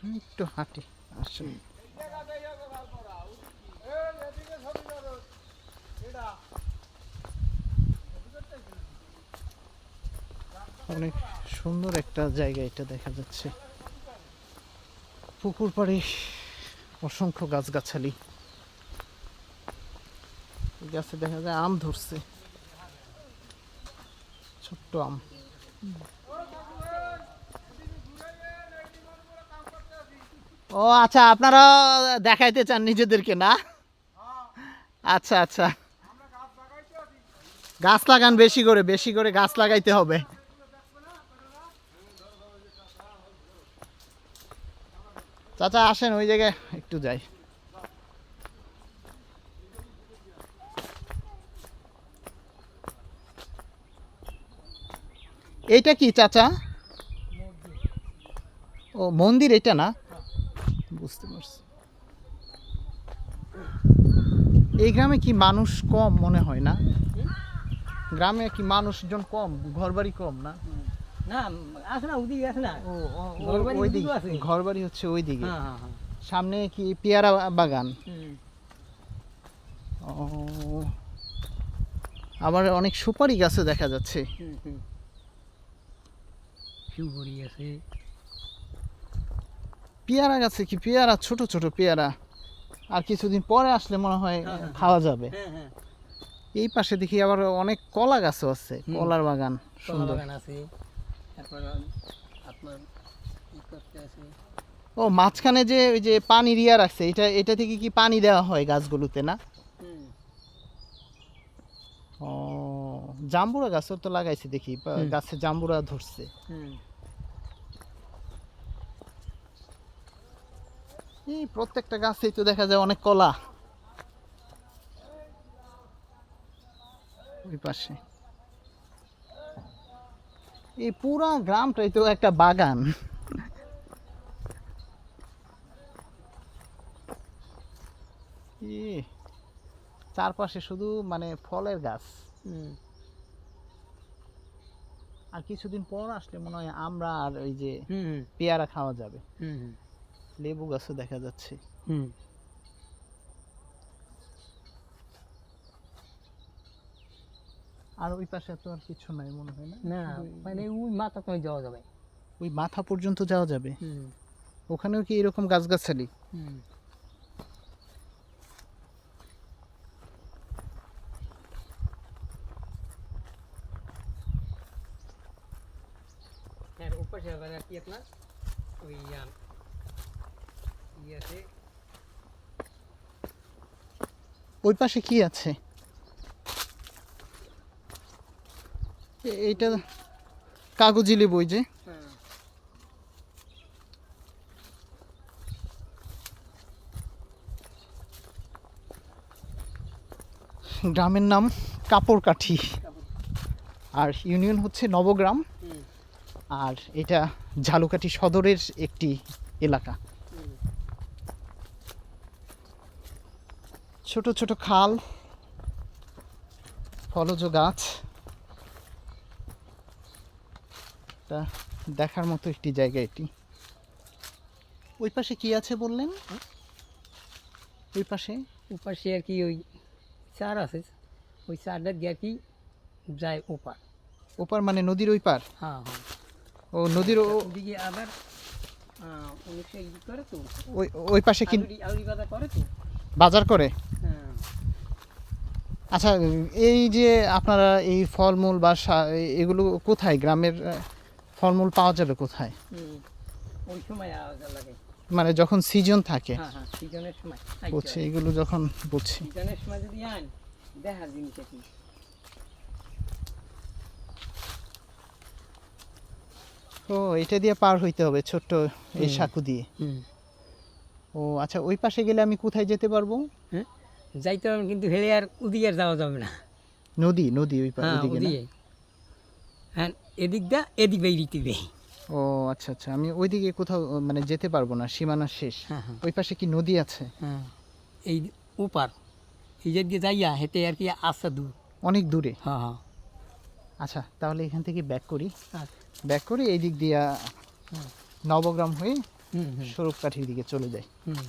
একটু হাঁটি আসুন। অনেক সুন্দর একটা জায়গা এটা দেখা যাচ্ছে। পুকুর পাড়ে অসংখ্য গাছগাছালি, গাছে দেখা যায় আম ধরছে, ছোট্ট আম। ও আচ্ছা, আপনারা দেখাইতে চান নিজেদেরকে না? আচ্ছা আচ্ছা, গাছ লাগান, বেশি করে বেশি করে গাছ লাগাইতে হবে। চাচা আসেন, ওই জায়গায় একটু যাই। এইটা কি চাচা? ও মন্দির এটা না? বুঝতে পারছি। এই গ্রামে কি মানুষ কম মনে হয় না? গ্রামে কি মানুষজন কম, ঘরবাড়ি কম না? না আছে না, ওদিকে আছে না। ও ঘরবাড়ি ওই ওদিকেও দিকে আছে। ঘরবাড়ি হচ্ছে ওই দিকে। হ্যাঁ হ্যাঁ হ্যাঁ। সামনে কি পেয়ারা বাগান? ও, আবার অনেক সুপারি গাছও দেখা যাচ্ছে। সুপারি আছে। পেয়ারা গাছে কি পেয়ারা, ছোট ছোট পেয়ারা, আর কিছুদিন পরে আসলে মনে হয় খাওয়া যাবে। এই পাশে দেখি আবার অনেক কলা গাছও আছে, কলার বাগান সুন্দর আছে। তারপর আপনার কি করতে আছে? ও মাঝখানে যে ওই যে পানির ইয়া রাখছে, এটা থেকে কি পানি দেওয়া হয় গাছগুলোতে না? ও, জাম্বুরা গাছও তো লাগাইছে দেখি, গাছে জাম্বুরা ধরছে। এই প্রত্যেকটা গাছেই তো দেখা যায় অনেক কলা। ওই পাশে এই পুরা গ্রামটাই তো একটা বাগান। চারপাশে শুধু মানে ফলের গাছ। আর কিছুদিন পর আসলে মনে হয় আমরা আর ওই যে পেয়ারা খাওয়া যাবে। লেবু গাছও দেখা যাচ্ছে। আর ওই পাশে তো আর কিছু নাই মনে হয় না? না মানে ওই মাথা তো যাওয়া যাবে। ওই মাথা পর্যন্ত যাওয়া যাবে? ওখানেও কি এরকম গাছগাছালি? হ্যাঁ, ওপাশে আবার কি আপনার ওই আছে। ওই পাশে কি আছে? এইটা কাগজি লেবু, ওই যে গ্রামের নাম কাপড়কাঠি, আর ইউনিয়ন হচ্ছে নবগ্রাম, আর এটা ঝালকাঠি সদরের একটি এলাকা। ছোট ছোট খাল, ফলজ গাছ, দেখার মতো একটি জায়গা এটি। ওই পাশে কি আছে বললেন? ওই পাশে ওপাশে আর কি ওই চার আছে, ওই চারটা দিয়ে আর কি যায় ওপার। ওপার মানে নদীর ওই পার? হ্যাঁ হ্যাঁ। ও নদীর ওদিকে আবার অনেকটা ই করে তো। ওই ওই পাশে কি আলুরি বাজার করে তো? বাজার করে? হ্যাঁ। আচ্ছা, এই যে আপনারা এই ফলমূল বা এগুলো কোথায়, গ্রামের ফলমূল পাওয়া যাবে কোথায়? ওই সময় লাগে মানে যখন সিজন থাকে? হ্যাঁ হ্যাঁ, সিজনের সময় বুঝছি, এগুলো যখন বুঝছি। সিজনের সময় যদি আন দেখার জিনিস কি। ও, এটা দিয়ে পার হইতে হবে ছোট্ট এই সাঁকু দিয়ে? ও আচ্ছা, ওই পাশে গেলে আমি কোথায় যেতে পারবো? হ্যাঁ, যাইতে পারবেন কিন্তু হেলে আর ওদিকে আর যাওয়া যাবে না। নদী নদী ওই ওদিকে না? হ্যাঁ, এদিক দা এদিক বেরিয়ে দিবে। ও আচ্ছা আচ্ছা, আমি ওইদিকে কোথাও মানে যেতে পারবো না, সীমানা শেষ। ওই পাশে কি নদী আছে? হ্যাঁ, এই ওপার এই যে দিয়ে যাইয়া হেঁটে আর কি আসা দূর, অনেক দূরে? হ্যাঁ হ্যাঁ। আচ্ছা, তাহলে এখান থেকে ব্যাক করি, ব্যাক করি এই দিক দিয়া নবগ্রাম হয়ে হুম হুম স্বরূপকাঠির দিকে চলে যায়। হুম